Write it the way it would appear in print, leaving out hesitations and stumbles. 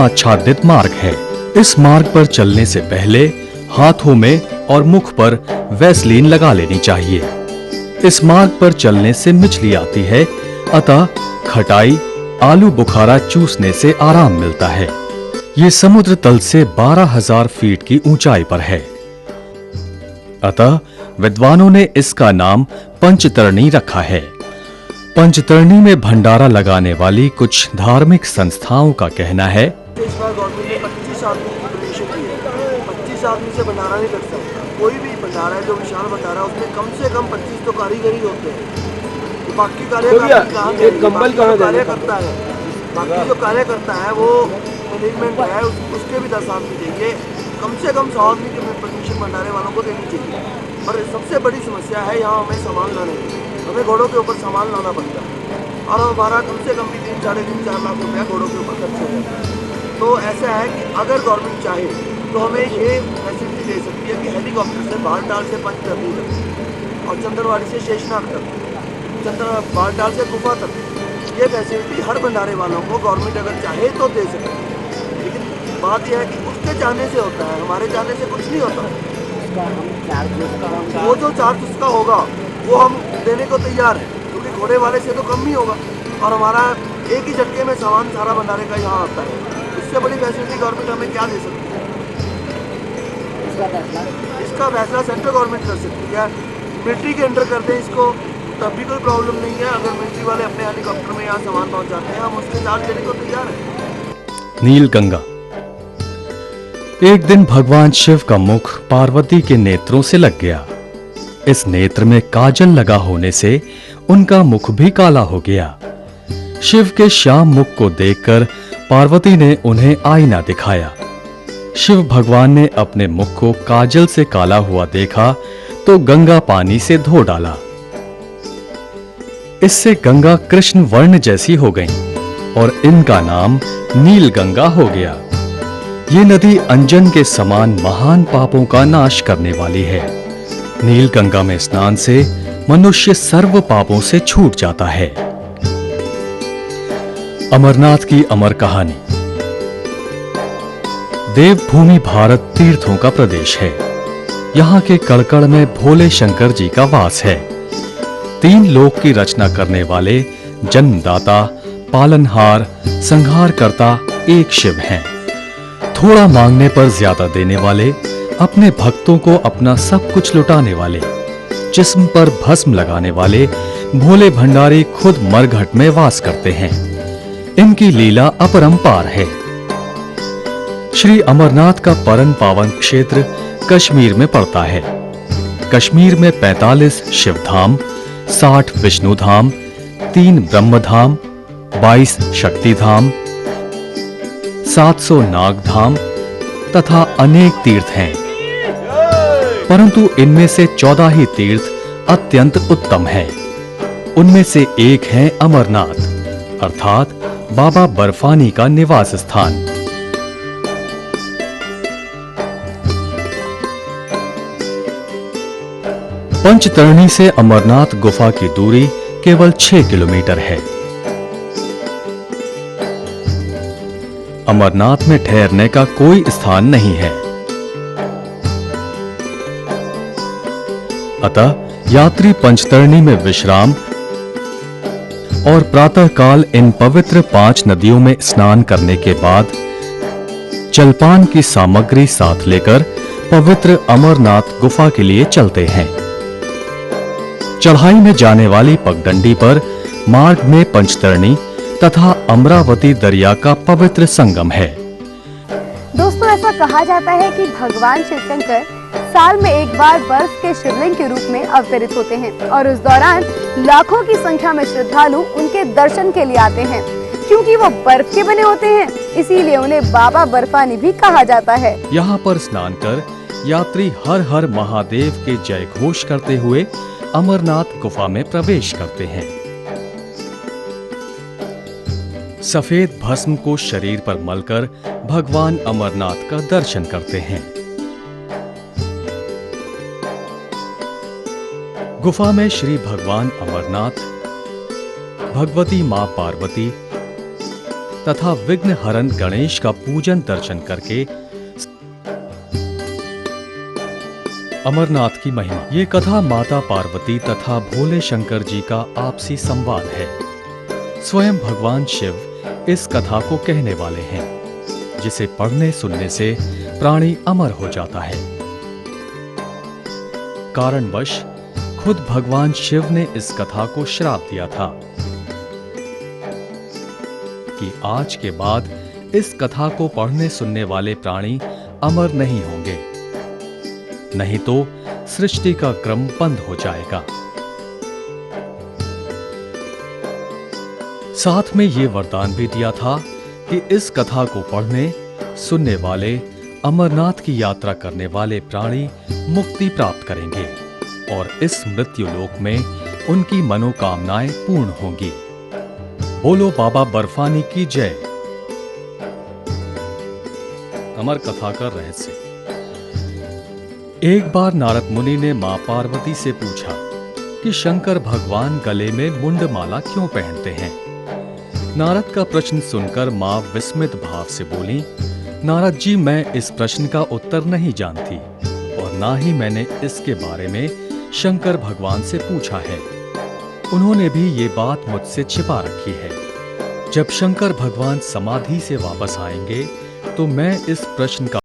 आच्छादित मार्ग है। इस मार्ग पर चलने से पहले हाथों में और मुख पर वैसलीन लगा लेनी चाहिए। इस मार्ग पर चलने से मिचली आती है, अतः खटाई, आलू बुखारा चूसने से आराम मिलता है। ये समुद्र तल से 12,000 फीट की ऊंचाई पर है। अतः विद्वानों ने इसका नाम पंचतरणी रखा है। पंचतरणी में भंडारा लगाने वाली कुछ धार्मिक संस्थाओं का कहना है, इस बार गवर्नमेंट ने 25 आदमी की डोनेशन दी है। 25 आदमी से भंडारा नहीं लग सकता। कोई भी भंडारा है जो विशाल भंडारा है, उसमें कम से कम 25 तो कारीगर ही होते हैं। तो बाकी कार्य करता है, बाकी जो कार्य करता है वो मैनेजमेंट है, उसके भी 10 आदमी चाहिए। कम से कम 100 आदमी की परमिशन भंडारे वालों को देनी चाहिए। और सबसे बड़ी समस्या है यहाँ हमें सामान लाने की। हमें घोड़ों के ऊपर सामान लाना पड़ता है और हमारा कम से कम भी 3-4.5 लाख रुपया घोड़ों के ऊपर खर्च हो जाता है। तो ऐसा है कि अगर गवर्नमेंट चाहे तो हमें ये फैसिलिटी दे सकती है कि हेलीकॉप्टर से बालटाल से पंचतरणी तक और चंदनवाड़ी से शेषनाग तक, बालटाल से गुफा तक, ये फैसिलिटी हर भंडारे वालों को गवर्नमेंट अगर चाहे तो दे सकती है। लेकिन बात यह है कि उसके चाहने से होता है, हमारे चाहने से कुछ नहीं होता। वो जो चार्ज उसका होगा वो हम देने को तैयार हैं, क्योंकि घोड़े वाले से तो कम ही होगा और हमारा एक ही झटके में सामान सारा भंडारे का यहाँ आता है। इससे बड़ी फैसिलिटी गवर्नमेंट हमें क्या दे सकती है? इसका फैसला सेंट्रल गवर्नमेंट कर सकती है। मिलिट्री के अंडर कर दें इसको तब भी कोई प्रॉब्लम नहीं है। अगर मिलिट्री वाले अपने हेलीकॉप्टर में यहाँ सामान पहुँचाते हैं, हम उसके चार्ज देने को तैयार हैं। नीलगंगा। एक दिन भगवान शिव का मुख पार्वती के नेत्रों से लग गया। इस नेत्र में काजल लगा होने से उनका मुख भी काला हो गया। शिव के श्याम मुख को देखकर पार्वती ने उन्हें आईना दिखाया। शिव भगवान ने अपने मुख को काजल से काला हुआ देखा तो गंगा पानी से धो डाला। इससे गंगा कृष्ण वर्ण जैसी हो गईं और इनका नाम नीलगंगा हो गया। ये नदी अंजन के समान महान पापों का नाश करने वाली है। नीलगंगा में स्नान से मनुष्य सर्व पापों से छूट जाता है। अमरनाथ की अमर कहानी। देवभूमि भारत तीर्थों का प्रदेश है। यहाँ के कड़कड़ में भोले शंकर जी का वास है। 3 लोक की रचना करने वाले जन्मदाता, पालनहार, संहारकर्ता एक शिव हैं। थोड़ा मांगने पर ज्यादा देने वाले, अपने भक्तों को अपना सब कुछ लुटाने वाले, जिस्म पर भस्म लगाने वाले भोले भंडारी खुद मरघट में वास करते हैं। इनकी लीला अपरंपार है। श्री अमरनाथ का परम पावन क्षेत्र कश्मीर में पड़ता है। कश्मीर में 45 शिवधाम, 60 विष्णुधाम, 3 ब्रह्मधाम, 22 शक्तिधाम, 700 नागधाम तथा अनेक तीर्थ हैं, परंतु इनमें से 14 ही तीर्थ अत्यंत उत्तम हैं। उनमें से एक है अमरनाथ, अर्थात बाबा बर्फानी का निवास स्थान। पंचतरणी से अमरनाथ गुफा की दूरी केवल 6 किलोमीटर है। अमरनाथ में ठहरने का कोई स्थान नहीं है, अतः यात्री पंचतरणी में विश्राम और प्रातःकाल इन पवित्र 5 नदियों में स्नान करने के बाद जलपान की सामग्री साथ लेकर पवित्र अमरनाथ गुफा के लिए चलते हैं। चढ़ाई में जाने वाली पगडंडी पर मार्ग में पंचतरणी तथा अमरावती दरिया का पवित्र संगम है। दोस्तों, ऐसा कहा जाता है कि भगवान शिव शंकर साल में एक बार बर्फ के शिवलिंग के रूप में अवतरित होते हैं और उस दौरान लाखों की संख्या में श्रद्धालु उनके दर्शन के लिए आते हैं। क्योंकि वो बर्फ के बने होते हैं, इसीलिए उन्हें बाबा बर्फानी भी कहा जाता है। यहाँ पर स्नान कर यात्री हर हर महादेव के जय घोष करते हुए अमरनाथ गुफा में प्रवेश करते हैं। सफेद भस्म को शरीर पर मलकर भगवान अमरनाथ का दर्शन करते हैं। गुफा में श्री भगवान अमरनाथ, भगवती मां पार्वती, तथा विघ्न हरण गणेश का पूजन दर्शन करके अमरनाथ की महिमा। ये कथा माता पार्वती तथा भोले शंकर जी का आपसी संवाद है। स्वयं भगवान शिव इस कथा को कहने वाले हैं, जिसे पढ़ने सुनने से प्राणी अमर हो जाता है। कारणवश खुद भगवान शिव ने इस कथा को श्राप दिया था कि आज के बाद इस कथा को पढ़ने सुनने वाले प्राणी अमर नहीं होंगे, नहीं तो सृष्टि का क्रम बंद हो जाएगा। साथ में ये वरदान भी दिया था कि इस कथा को पढ़ने सुनने वाले अमरनाथ की यात्रा करने वाले प्राणी मुक्ति प्राप्त करेंगे और इस मृत्यु लोक में उनकी मनोकामनाएं पूर्ण होंगी। बोलो बाबा बर्फानी की जय। अमर कथा का रहस्य। एक बार नारद मुनि ने मां पार्वती से पूछा कि शंकर भगवान गले में मुंडमाला क्यों पहनते हैं। नारद का प्रश्न सुनकर मां विस्मित भाव से बोली, नारद जी, मैं इस प्रश्न का उत्तर नहीं जानती और ना ही मैंने इसके बारे में शंकर भगवान से पूछा है। उन्होंने भी ये बात मुझसे छिपा रखी है। जब शंकर भगवान समाधि से वापस आएंगे तो मैं इस प्रश्न का